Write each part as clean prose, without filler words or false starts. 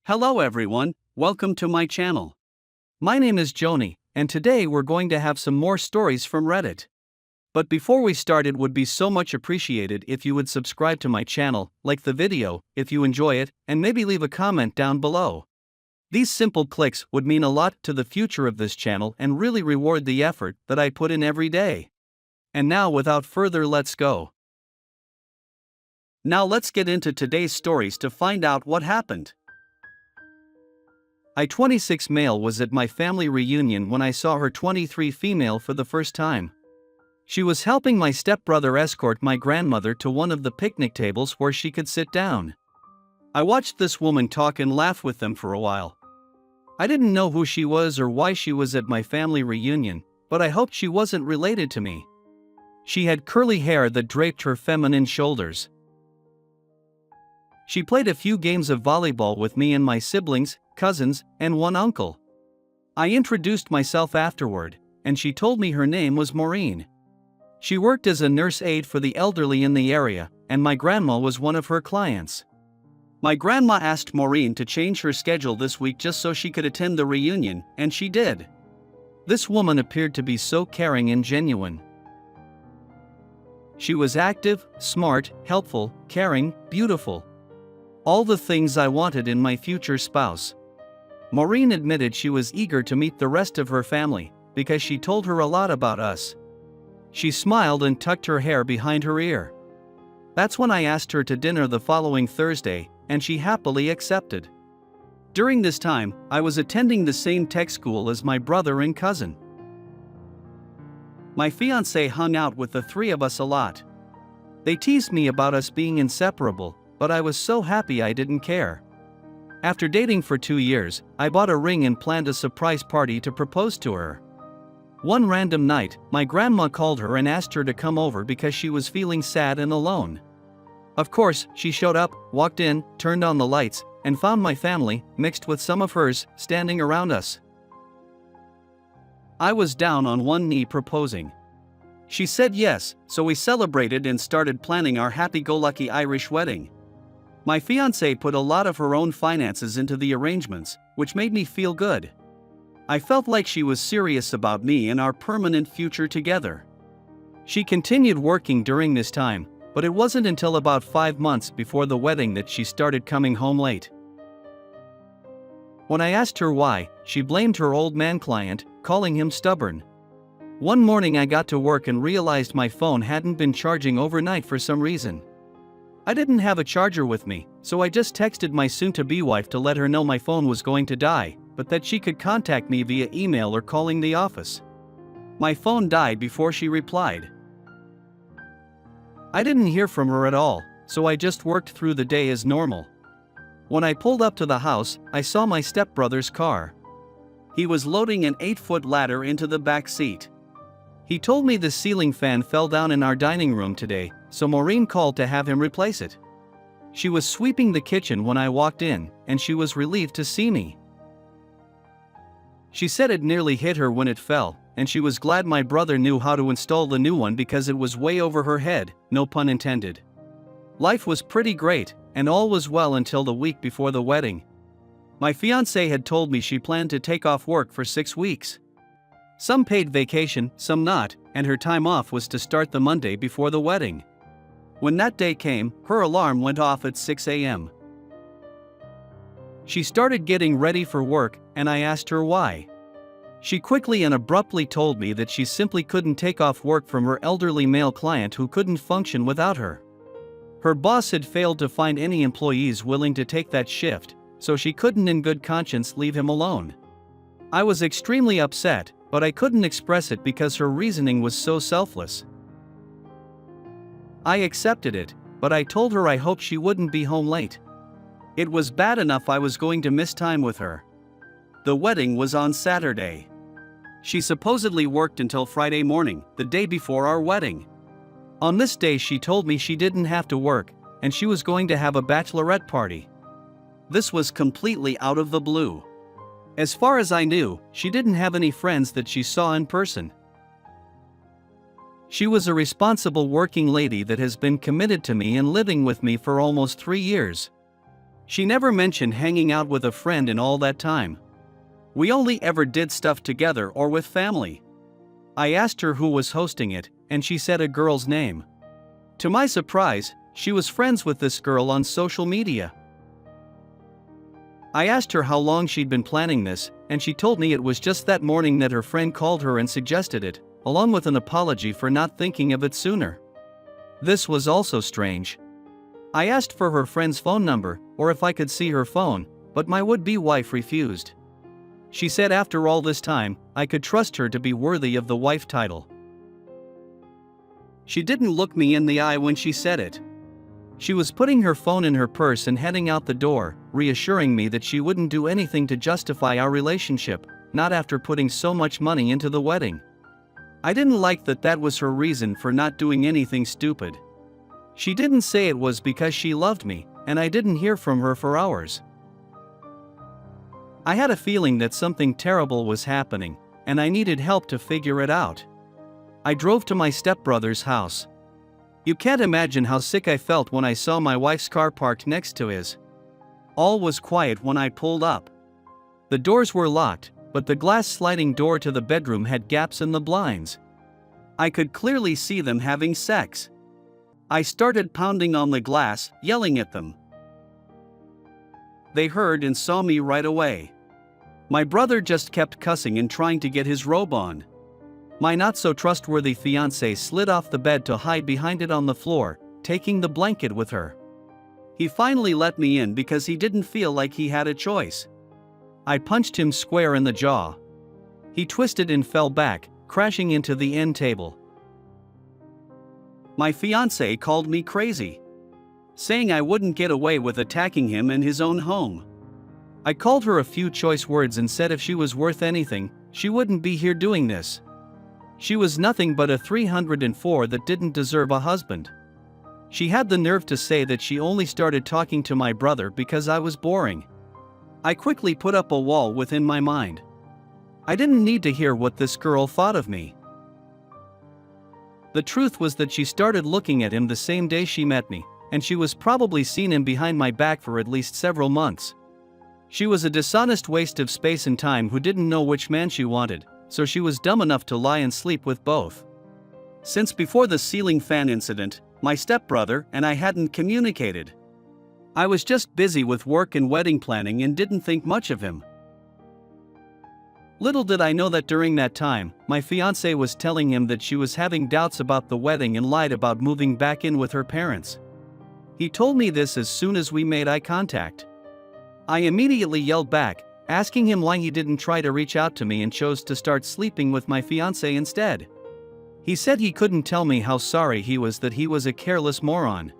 Hello everyone, welcome to my channel. My name is Xony, and today we're going to have some more stories from Reddit. But before we start, it would be so much appreciated if you would subscribe to my channel, like the video if you enjoy it, and maybe leave a comment down below. These simple clicks would mean a lot to the future of this channel and really reward the effort that I put in every day. And now without further, let's go. Now let's get into today's stories to find out what happened. I 26 male was at my family reunion when I saw her 23 female for the first time. She was helping my stepbrother escort my grandmother to one of the picnic tables where she could sit down. I watched this woman talk and laugh with them for a while. I didn't know who she was or why she was at my family reunion, but I hoped she wasn't related to me. She had curly hair that draped her feminine shoulders. She played a few games of volleyball with me and my siblings, cousins, and one uncle. I introduced myself afterward, and she told me her name was Maureen. She worked as a nurse aide for the elderly in the area, and my grandma was one of her clients. My grandma asked Maureen to change her schedule this week just so she could attend the reunion, and she did. This woman appeared to be so caring and genuine. She was active, smart, helpful, caring, beautiful. All the things I wanted in my future spouse. Maureen admitted she was eager to meet the rest of her family, because she told her a lot about us. She smiled and tucked her hair behind her ear. That's when I asked her to dinner the following Thursday, and she happily accepted. During this time, I was attending the same tech school as my brother and cousin. My fiance hung out with the three of us a lot. They teased me about us being inseparable, but I was so happy I didn't care. After dating for 2 years, I bought a ring and planned a surprise party to propose to her. One random night, my grandma called her and asked her to come over because she was feeling sad and alone. Of course, she showed up, walked in, turned on the lights, and found my family, mixed with some of hers, standing around us. I was down on one knee proposing. She said yes, so we celebrated and started planning our happy-go-lucky Irish wedding. My fiancée put a lot of her own finances into the arrangements, which made me feel good. I felt like she was serious about me and our permanent future together. She continued working during this time, but it wasn't until about 5 months before the wedding that she started coming home late. When I asked her why, she blamed her old man client, calling him stubborn. One morning I got to work and realized my phone hadn't been charging overnight for some reason. I didn't have a charger with me, so I just texted my soon-to-be wife to let her know my phone was going to die, but that she could contact me via email or calling the office. My phone died before she replied. I didn't hear from her at all, so I just worked through the day as normal. When I pulled up to the house, I saw my stepbrother's car. He was loading an 8-foot ladder into the back seat. He told me the ceiling fan fell down in our dining room today, so Maureen called to have him replace it. She was sweeping the kitchen when I walked in, and she was relieved to see me. She said it nearly hit her when it fell, and she was glad my brother knew how to install the new one because it was way over her head, no pun intended. Life was pretty great, and all was well until the week before the wedding. My fiancée had told me she planned to take off work for 6 weeks. Some paid vacation, some not, and her time off was to start the Monday before the wedding. When that day came, her alarm went off at 6 a.m. She started getting ready for work, and I asked her why. She quickly and abruptly told me that she simply couldn't take off work from her elderly male client who couldn't function without her. Her boss had failed to find any employees willing to take that shift, so she couldn't in good conscience leave him alone. I was extremely upset, but I couldn't express it because her reasoning was so selfless. I accepted it, but I told her I hoped she wouldn't be home late. It was bad enough I was going to miss time with her. The wedding was on Saturday. She supposedly worked until Friday morning, the day before our wedding. On this day she told me she didn't have to work, and she was going to have a bachelorette party. This was completely out of the blue. As far as I knew, she didn't have any friends that she saw in person. She was a responsible working lady that has been committed to me and living with me for almost 3 years. She never mentioned hanging out with a friend in all that time. We only ever did stuff together or with family. I asked her who was hosting it, and she said a girl's name. To my surprise, she was friends with this girl on social media. I asked her how long she'd been planning this, and she told me it was just that morning that her friend called her and suggested it, along with an apology for not thinking of it sooner. This was also strange. I asked for her friend's phone number, or if I could see her phone, but my would-be wife refused. She said after all this time, I could trust her to be worthy of the wife title. She didn't look me in the eye when she said it. She was putting her phone in her purse and heading out the door, reassuring me that she wouldn't do anything to justify our relationship, not after putting so much money into the wedding. I didn't like that was her reason for not doing anything stupid. She didn't say it was because she loved me, and I didn't hear from her for hours. I had a feeling that something terrible was happening, and I needed help to figure it out. I drove to my stepbrother's house. You can't imagine how sick I felt when I saw my wife's car parked next to his. All was quiet when I pulled up. The doors were locked, but the glass sliding door to the bedroom had gaps in the blinds. I could clearly see them having sex. I started pounding on the glass, yelling at them. They heard and saw me right away. My brother just kept cussing and trying to get his robe on. My not-so-trustworthy fiancé slid off the bed to hide behind it on the floor, taking the blanket with her. He finally let me in because he didn't feel like he had a choice. I punched him square in the jaw. He twisted and fell back, crashing into the end table. My fiancé called me crazy, saying I wouldn't get away with attacking him in his own home. I called her a few choice words and said if she was worth anything, she wouldn't be here doing this. She was nothing but a 304 that didn't deserve a husband. She had the nerve to say that she only started talking to my brother because I was boring. I quickly put up a wall within my mind. I didn't need to hear what this girl thought of me. The truth was that she started looking at him the same day she met me, and she was probably seen him behind my back for at least several months. She was a dishonest waste of space and time who didn't know which man she wanted, so she was dumb enough to lie and sleep with both. Since before the ceiling fan incident, my stepbrother and I hadn't communicated. I was just busy with work and wedding planning and didn't think much of him. Little did I know that during that time, my fiancé was telling him that she was having doubts about the wedding and lied about moving back in with her parents. He told me this as soon as we made eye contact. I immediately yelled back, asking him why he didn't try to reach out to me and chose to start sleeping with my fiancé instead. He said he couldn't tell me how sorry he was that he was a careless moron.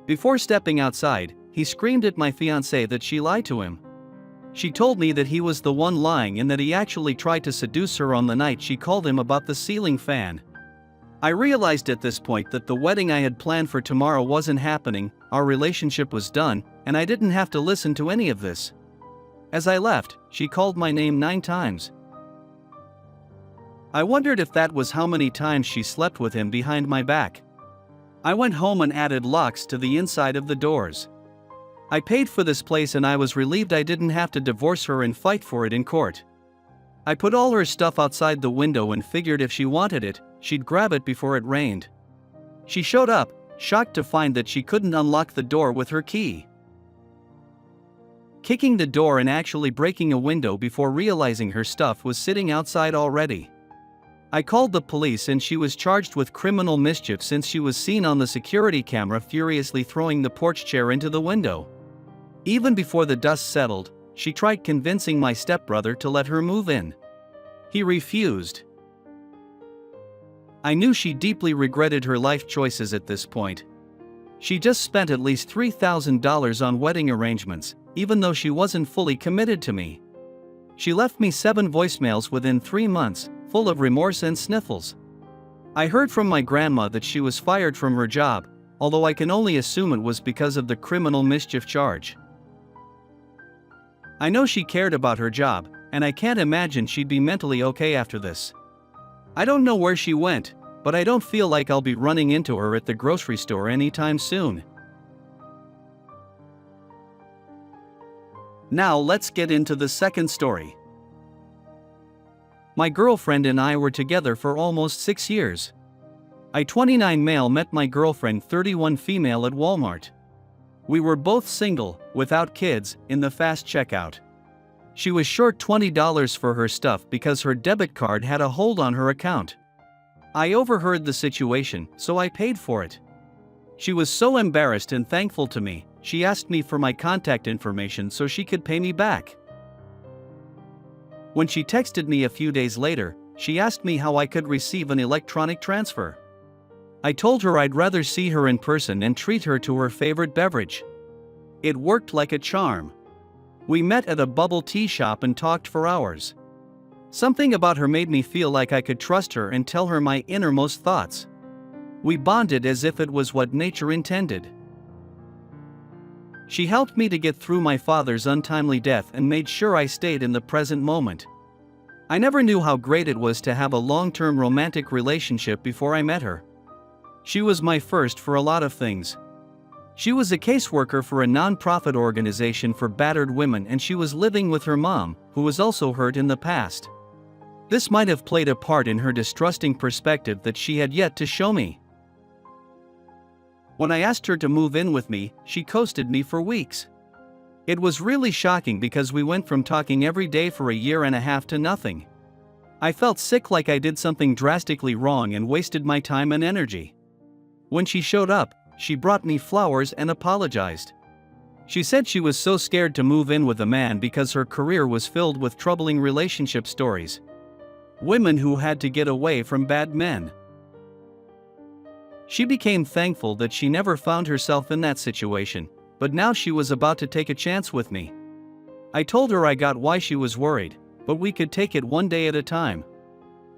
Before stepping outside, he screamed at my fiancé that she lied to him. She told me that he was the one lying and that he actually tried to seduce her on the night she called him about the ceiling fan. I realized at this point that the wedding I had planned for tomorrow wasn't happening, our relationship was done, and I didn't have to listen to any of this. As I left, she called my name 9 times. I wondered if that was how many times she slept with him behind my back. I went home and added locks to the inside of the doors. I paid for this place and I was relieved I didn't have to divorce her and fight for it in court. I put all her stuff outside the window and figured if she wanted it, she'd grab it before it rained. She showed up, shocked to find that she couldn't unlock the door with her key. Kicking the door and actually breaking a window before realizing her stuff was sitting outside already. I called the police and she was charged with criminal mischief since she was seen on the security camera furiously throwing the porch chair into the window. Even before the dust settled, she tried convincing my stepbrother to let her move in. He refused. I knew she deeply regretted her life choices at this point. She just spent at least $3,000 on wedding arrangements, even though she wasn't fully committed to me. She left me 7 voicemails within 3 months, full of remorse and sniffles. I heard from my grandma that she was fired from her job, although I can only assume it was because of the criminal mischief charge. I know she cared about her job, and I can't imagine she'd be mentally okay after this. I don't know where she went, but I don't feel like I'll be running into her at the grocery store anytime soon. Now let's get into the second story. My girlfriend and I were together for almost 6 years. I 29 male met my girlfriend 31 female at Walmart. We were both single, without kids, in the fast checkout. She was short $20 for her stuff because her debit card had a hold on her account. I overheard the situation, so I paid for it. She was so embarrassed and thankful to me, she asked me for my contact information so she could pay me back. When she texted me a few days later, she asked me how I could receive an electronic transfer. I told her I'd rather see her in person and treat her to her favorite beverage. It worked like a charm. We met at a bubble tea shop and talked for hours. Something about her made me feel like I could trust her and tell her my innermost thoughts. We bonded as if it was what nature intended. She helped me to get through my father's untimely death and made sure I stayed in the present moment. I never knew how great it was to have a long-term romantic relationship before I met her. She was my first for a lot of things. She was a caseworker for a non-profit organization for battered women, and she was living with her mom, who was also hurt in the past. This might have played a part in her distrusting perspective that she had yet to show me. When I asked her to move in with me, she ghosted me for weeks. It was really shocking because we went from talking every day for a year and a half to nothing. I felt sick, like I did something drastically wrong and wasted my time and energy. When she showed up, she brought me flowers and apologized. She said she was so scared to move in with a man because her career was filled with troubling relationship stories. Women who had to get away from bad men. She became thankful that she never found herself in that situation, but now she was about to take a chance with me. I told her I got why she was worried, but we could take it one day at a time.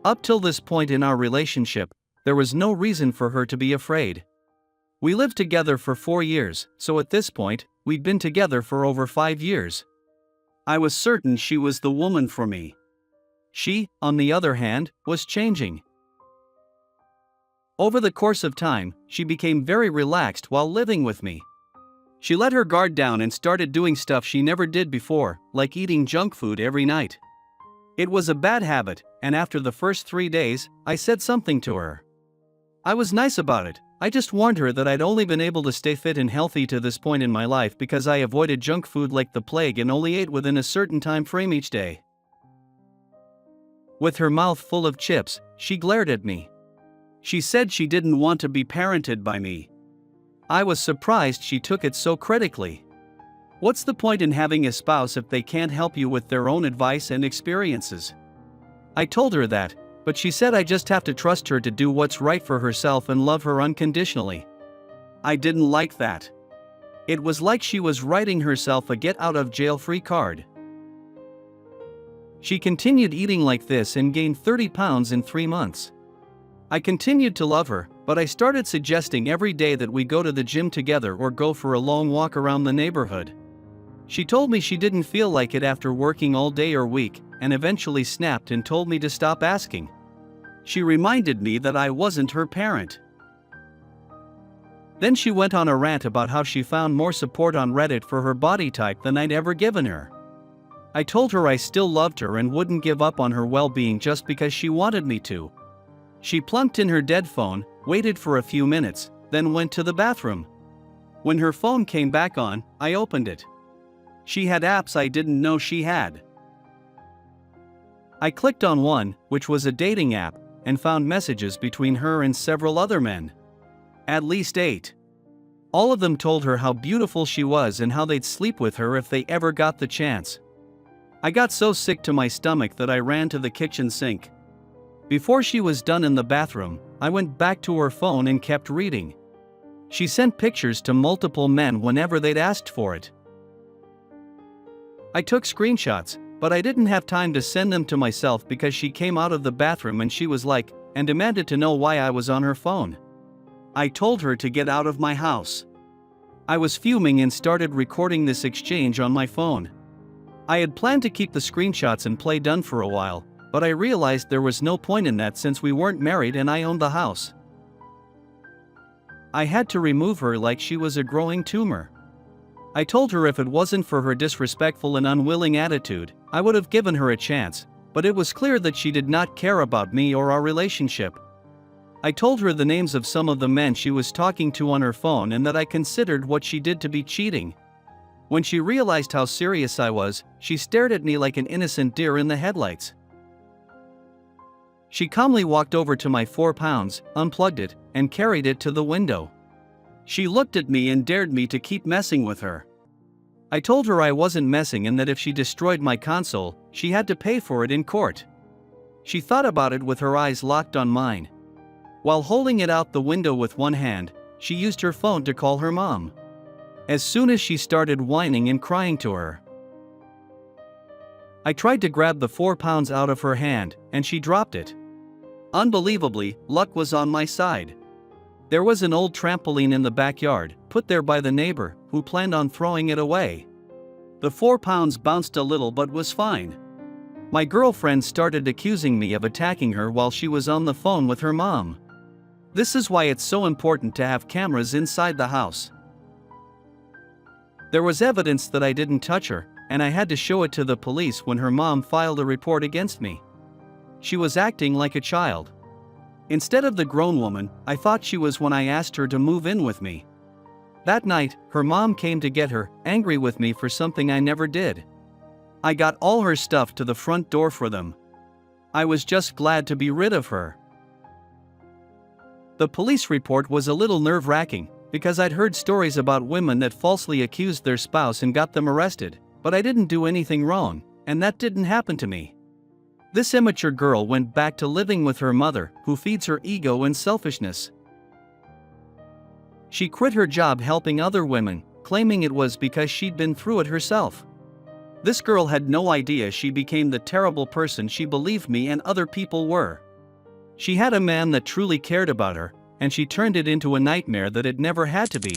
Up till this point in our relationship, there was no reason for her to be afraid. We lived together for 4 years, so at this point, we'd been together for over 5 years. I was certain she was the woman for me. She, on the other hand, was changing. Over the course of time, she became very relaxed while living with me. She let her guard down and started doing stuff she never did before, like eating junk food every night. It was a bad habit, and after the first 3 days, I said something to her. I was nice about it. I just warned her that I'd only been able to stay fit and healthy to this point in my life because I avoided junk food like the plague and only ate within a certain time frame each day. With her mouth full of chips, she glared at me. She said she didn't want to be parented by me. I was surprised she took it so critically. What's the point in having a spouse if they can't help you with their own advice and experiences? I told her that, but she said I just have to trust her to do what's right for herself and love her unconditionally. I didn't like that. It was like she was writing herself a get-out-of-jail-free card. She continued eating like this and gained 30 pounds in 3 months. I continued to love her, but I started suggesting every day that we go to the gym together or go for a long walk around the neighborhood. She told me she didn't feel like it after working all day or week, and eventually snapped and told me to stop asking. She reminded me that I wasn't her parent. Then she went on a rant about how she found more support on Reddit for her body type than I'd ever given her. I told her I still loved her and wouldn't give up on her well-being just because she wanted me to. She plunked in her dead phone, waited for a few minutes, then went to the bathroom. When her phone came back on, I opened it. She had apps I didn't know she had. I clicked on one, which was a dating app, and found messages between her and several other men. At least 8. All of them told her how beautiful she was and how they'd sleep with her if they ever got the chance. I got so sick to my stomach that I ran to the kitchen sink. Before she was done in the bathroom, I went back to her phone and kept reading. She sent pictures to multiple men whenever they'd asked for it. I took screenshots, but I didn't have time to send them to myself because she came out of the bathroom and she was like, and demanded to know why I was on her phone. I told her to get out of my house. I was fuming and started recording this exchange on my phone. I had planned to keep the screenshots and play done for a while, but I realized there was no point in that since we weren't married and I owned the house. I had to remove her like she was a growing tumor. I told her if it wasn't for her disrespectful and unwilling attitude, I would have given her a chance, but it was clear that she did not care about me or our relationship. I told her the names of some of the men she was talking to on her phone and that I considered what she did to be cheating. When she realized how serious I was, she stared at me like an innocent deer in the headlights. She calmly walked over to my 4 pounds, unplugged it, and carried it to the window. She looked at me and dared me to keep messing with her. I told her I wasn't messing and that if she destroyed my console, she had to pay for it in court. She thought about it with her eyes locked on mine. While holding it out the window with one hand, she used her phone to call her mom. As soon as she started whining and crying to her, I tried to grab the 4 pounds out of her hand, and she dropped it. Unbelievably, luck was on my side. There was an old trampoline in the backyard, put there by the neighbor, who planned on throwing it away. The 4 pounds bounced a little but was fine. My girlfriend started accusing me of attacking her while she was on the phone with her mom. This is why it's so important to have cameras inside the house. There was evidence that I didn't touch her, and I had to show it to the police when her mom filed a report against me. She was acting like a child. Instead of the grown woman I thought she was when I asked her to move in with me. That night, her mom came to get her, angry with me for something I never did. I got all her stuff to the front door for them. I was just glad to be rid of her. The police report was a little nerve-wracking, because I'd heard stories about women that falsely accused their spouse and got them arrested, but I didn't do anything wrong, and that didn't happen to me. This immature girl went back to living with her mother, who feeds her ego and selfishness. She quit her job helping other women, claiming it was because she'd been through it herself. This girl had no idea she became the terrible person she believed me and other people were. She had a man that truly cared about her, and she turned it into a nightmare that it never had to be.